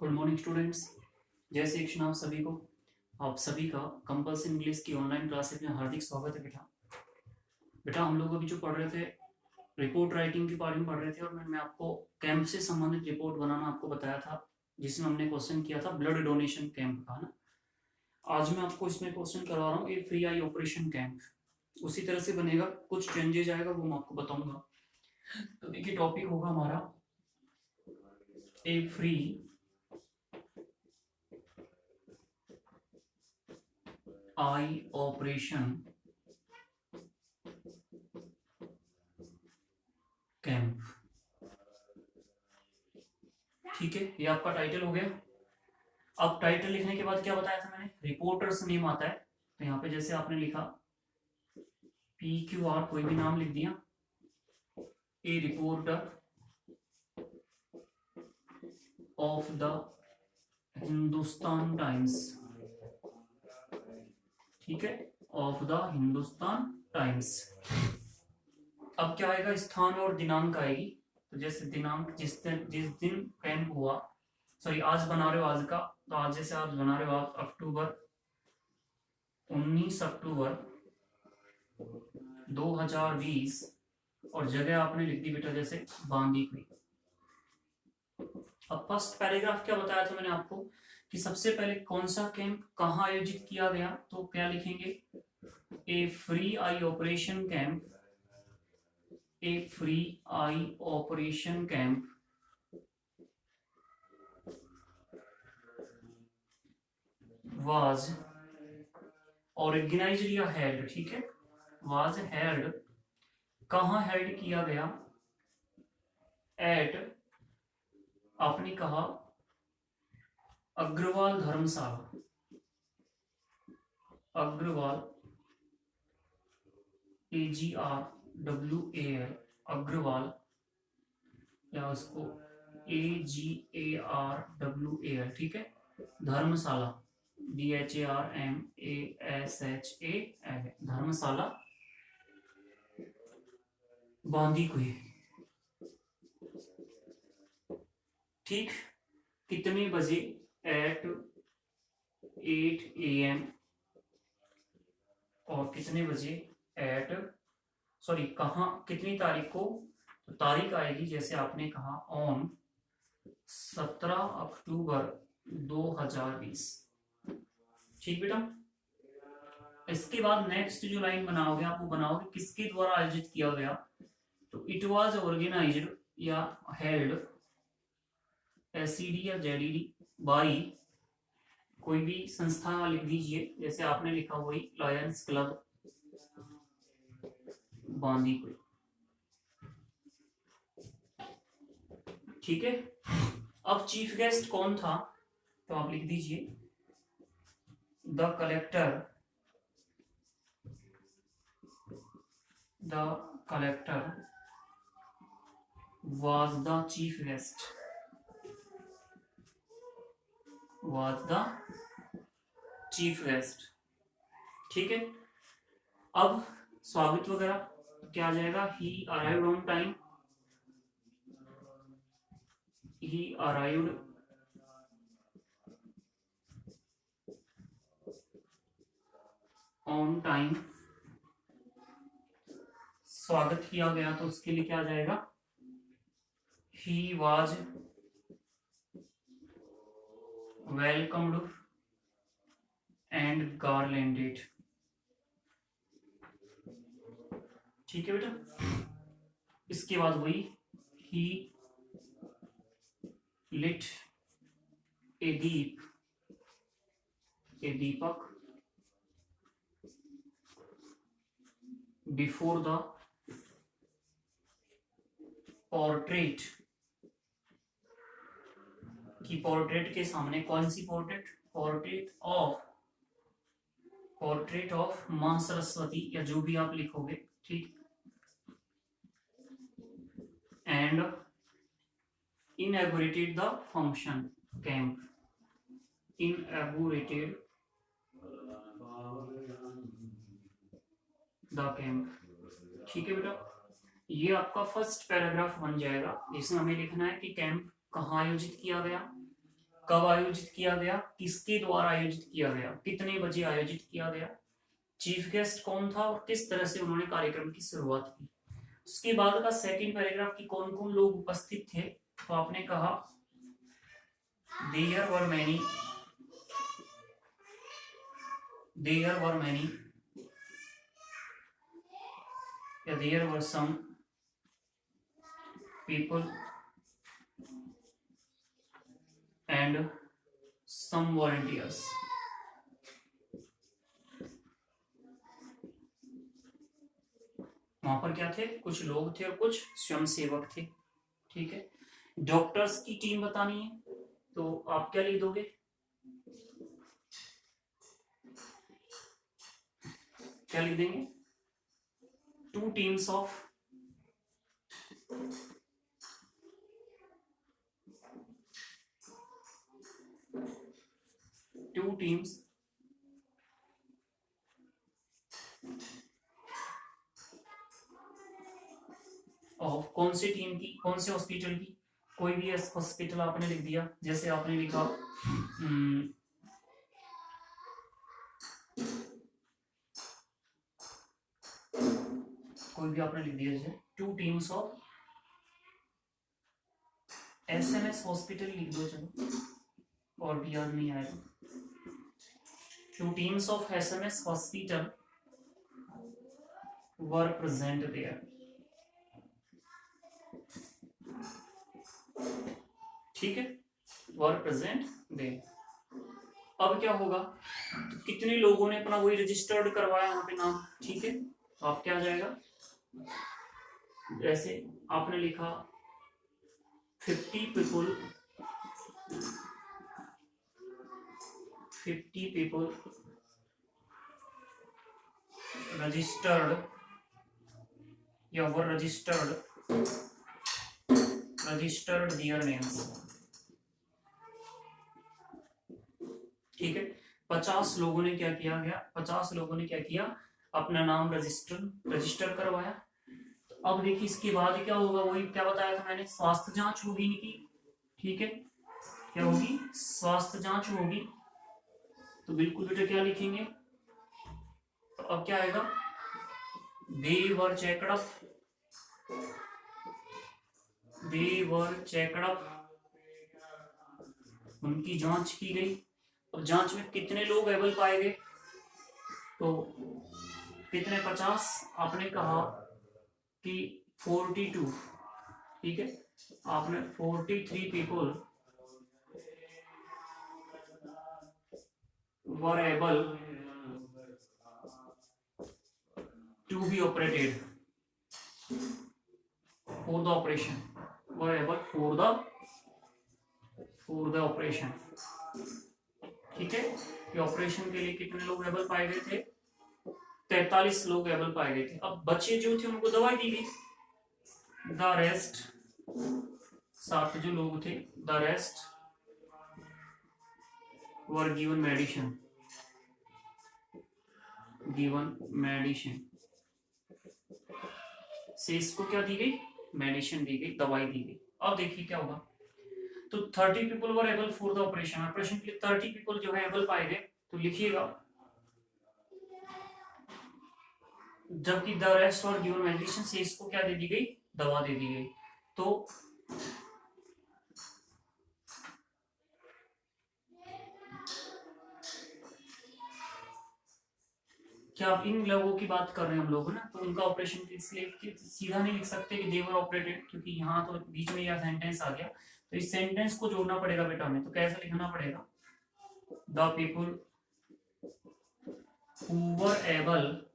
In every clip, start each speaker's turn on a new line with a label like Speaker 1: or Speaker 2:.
Speaker 1: Good morning students. जय श्री कृष्ण आप सभी को। आप सभी का कंपल्सरी इंग्लिश की ऑनलाइन क्लासेस में हार्दिक स्वागत है। बेटा बेटा हम लोग अभी जो पढ़ रहे थे रिपोर्ट राइटिंग के बारे में पढ़ रहे थे और मैंने आपको कैंप से संबंधित रिपोर्ट बनाना आपको बताया था, जिसमें हमने क्वेश्चन किया था ब्लड डोनेशन कैंप का ना। आज मैं आपको इसमें क्वेश्चन करवा रहा हूँ ए फ्री आई ऑपरेशन कैंप। उसी तरह से बनेगा, कुछ चेंजेज आएगा वो मैं आपको बताऊंगा। तो देखिए टॉपिक होगा हमारा ए फ्री आई ऑपरेशन कैंप। ठीक है, ये आपका टाइटल हो गया। अब टाइटल लिखने के बाद क्या बताया था मैंने, रिपोर्टर्स नेम आता है। तो यहाँ पे जैसे आपने लिखा PQR, कोई भी नाम लिख दिया, ए reporter of the Hindustan times. ठीक है, ऑफ द हिंदुस्तान टाइम्स। अब क्या आएगा, स्थान और दिनांक आएगी। तो जैसे दिनांक जिस दिन कैंप हुआ, सॉरी आज बना रहे हो आज का, तो आज जैसे आप बना रहे हो आप अक्टूबर 19 अक्टूबर 2020 और जगह आपने लिख दी बेटा जैसे बांदीकुई। अब फर्स्ट पैराग्राफ क्या बताया था मैंने आपको कि सबसे पहले कौन सा कैंप कहाँ आयोजित किया गया, तो क्या लिखेंगे, a free eye operation camp, a free eye operation camp was organised या हेल्ड। ठीक है, वाज हेल्ड, कहाँ हेल्ड किया गया, एट आपने कहा अग्रवाल धर्मशाला, अग्रवाल AGRWAL, अग्रवाल या उसको AGARWAL। ठीक है, धर्मशाला DHARMASHAL, धर्मशाला बांदीकुई। ठीक, कितने बजे, एट 8 AM, और कितने बजे, एट सॉरी कहाँ कितनी तारीख को, तो तारीख आएगी जैसे आपने कहा ऑन 17 अक्टूबर 2020। ठीक बेटा, इसके बाद नेक्स्ट जो लाइन बनाओगे आप वो बनाओगे किसके द्वारा आयोजित किया गया, तो इट वाज ऑर्गेनाइज्ड या हेल्ड SED या ZED बाई, कोई भी संस्था लिख दीजिए, जैसे आपने लिखा वही लायंस क्लब बांदीकुई। ठीक है, अब चीफ गेस्ट कौन था, तो आप लिख दीजिए the collector was the chief guest, was the chief guest। ठीक है, अब स्वागत वगैरह क्या आ जाएगा, he arrived on time, he arrived on time, स्वागत किया गया तो उसके लिए क्या आ जाएगा, he was welcomed and garlanded। ठीक है बेटा, इसके बाद वही he lit a Deepak before the portrait, की पोर्ट्रेट के सामने, कौन सी पोर्ट्रेट, पोर्ट्रेट ऑफ मां सरस्वती या जो भी आप लिखोगे। ठीक, and inaugurated the function camp, inaugurated the camp। ठीक है बेटा, ये आपका फर्स्ट पैराग्राफ बन जाएगा जिसमें हमें लिखना है कि कैंप कहाँ आयोजित किया गया, कब आयोजित किया गया, किसके द्वारा आयोजित किया गया, कितने बजे आयोजित किया गया, चीफ गेस्ट कौन था और किस तरह से उन्होंने कार्यक्रम की शुरुआत की। उसके बाद का सेकंड पैराग्राफ की कौन कौन लोग उपस्थित थे, तो आपने कहा देयर वर मैनी या there were some people and some volunteers। वहां पर क्या थे, कुछ लोग थे और कुछ स्वयंसेवक थे। ठीक है, डॉक्टर्स की टीम बतानी है, तो आप क्या लिख दोगे, क्या लिख देंगे, 2 teams of ऑफ कौन सी टीम की, कौन से हॉस्पिटल की, कोई भी हॉस्पिटल आपने लिख दिया, जैसे आपने लिखा कोई भी आपने लिख दिया, जैसे 2 teams ऑफ SMS हॉस्पिटल लिख दो, चलो और भी याद नहीं आएगा। 2 teams of SMS hospital were present there। ठीक है, वर प्रेजेंट देयर। अब क्या होगा, तो कितने लोगों ने अपना वही रजिस्टर्ड करवाया यहाँ पे नाम। ठीक है, तो आप क्या आ जाएगा, जैसे आपने लिखा 50 people रजिस्टर्ड या वर रजिस्टर्ड दियर नेम्स। ठीक है, 50 लोगों ने क्या किया गया, 50 लोगों ने क्या किया, अपना नाम रजिस्टर करवाया। तो अब देखिए इसके बाद क्या होगा, वही क्या बताया था मैंने, स्वास्थ्य जांच होगी इनकी। ठीक है, क्या होगी, स्वास्थ्य जांच होगी। तो बिल्कुल बेटा क्या लिखेंगे, तो अब क्या आएगा, they were checked up, उनकी जांच की गई। अब जांच में कितने लोग एबल पाए गए, तो कितने, 50, आपने कहा कि 42। ठीक है, आपने 43 people were able to be operated for the operation, were able for the operation। ठीक है, ये ऑपरेशन के लिए कितने लोग एबल पाए गए थे, 43 लोग एबल पाए गए थे। अब बच्चे जो थे उनको दवाई दी गई, द रेस्ट, 7 जो लोग थे, the rest were given medicine, से इसको क्या दी गई, मेडिसिन दी गई, दवाई दी गई। अब देखिए क्या होगा, तो 30 people were able for the operation के लिए 30 people जो है एबल पाए गए। तो लिखिएगा, जबकि द रेस्ट और गिवन मेडिसिन, से इसको क्या दे दी गई, दवा दे दी गई। तो क्या आप इन लोगों की बात कर रहे हैं हम लोग ना, तो उनका ऑपरेशन इसलिए सीधा नहीं लिख सकते कि दे वर ऑपरेटेड, क्योंकि यहाँ तो बीच में यह सेंटेंस आ गया, तो इस सेंटेंस को जोड़ना पड़ेगा बेटा हमें। तो कैसे लिखना पड़ेगा, the people who were able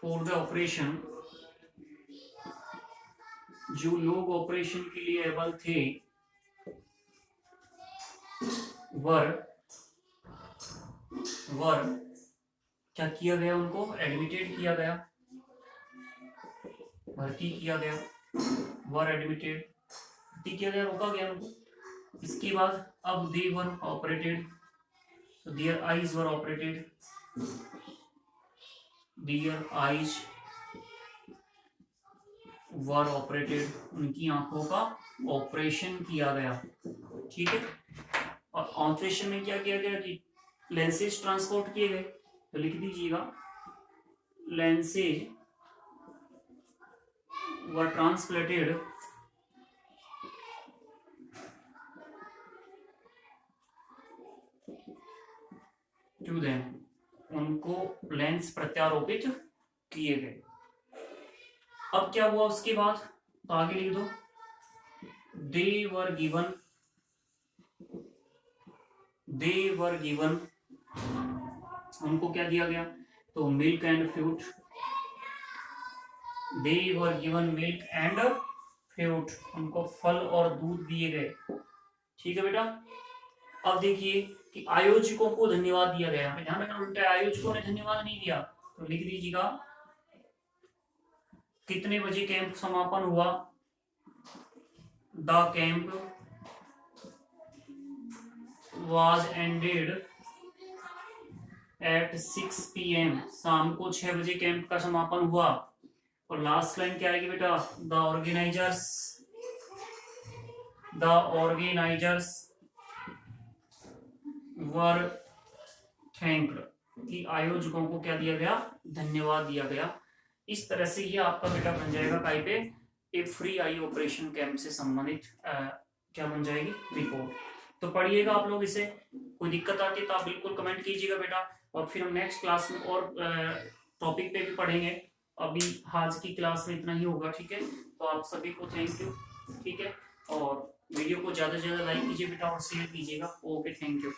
Speaker 1: for the operation, जो लोग ऑपरेशन के लिए एबल थे, वर क्या किया गया, उनको एडमिटेड किया गया, भर्ती किया गया, वर एडमिटेड, भर्ती किया गया, रोका गया उनको। इसके बाद अब दे वर ऑपरेटेड, तो their eyes were operated, their eyes were operated, उनकी आंखों का ऑपरेशन किया गया। ठीक है, और ऑपरेशन में क्या किया गया कि लेंसेज ट्रांसपोर्ट किए गए, तो लिख दीजिएगा लेंसेज वर ट्रांसप्लेटेड टू देम, उनको लेंस प्रत्यारोपित किए गए। अब क्या हुआ उसके बाद, तो आगे लिख दो, दे वर गिवन, उनको क्या दिया गया, तो milk and fruit, they were given milk and fruit, उनको फल और दूध दिए गए। ठीक है बेटा, अब देखिए कि आयोजकों को धन्यवाद दिया गया, ध्यान रखना उल्टा आयोजकों ने धन्यवाद नहीं दिया, तो लिख दीजिएगा कितने बजे कैंप समापन हुआ, the camp was ended at 6 PM, शाम को 6 बजे कैंप का समापन हुआ। और लास्ट लाइन क्या आएगी बेटा, द ऑर्गेनाइजर्स वर थैंक्ड, कि आयोजकों को क्या दिया गया, धन्यवाद दिया गया। इस तरह से ये आपका बेटा बन जाएगा काई पे एक फ्री आई ऑपरेशन कैंप से संबंधित क्या बन जाएगी, रिपोर्ट। तो पढ़िएगा आप लोग इसे, कोई दिक्कत आती है तो आप बिल्कुल कमेंट कीजिएगा बेटा, और फिर हम नेक्स्ट क्लास में और टॉपिक पे भी पढ़ेंगे। अभी आज की क्लास में इतना ही होगा, ठीक है। तो आप सभी को थैंक यू, ठीक है, और वीडियो को ज़्यादा से ज़्यादा लाइक कीजिए बेटा और शेयर कीजिएगा। Okay, thank you.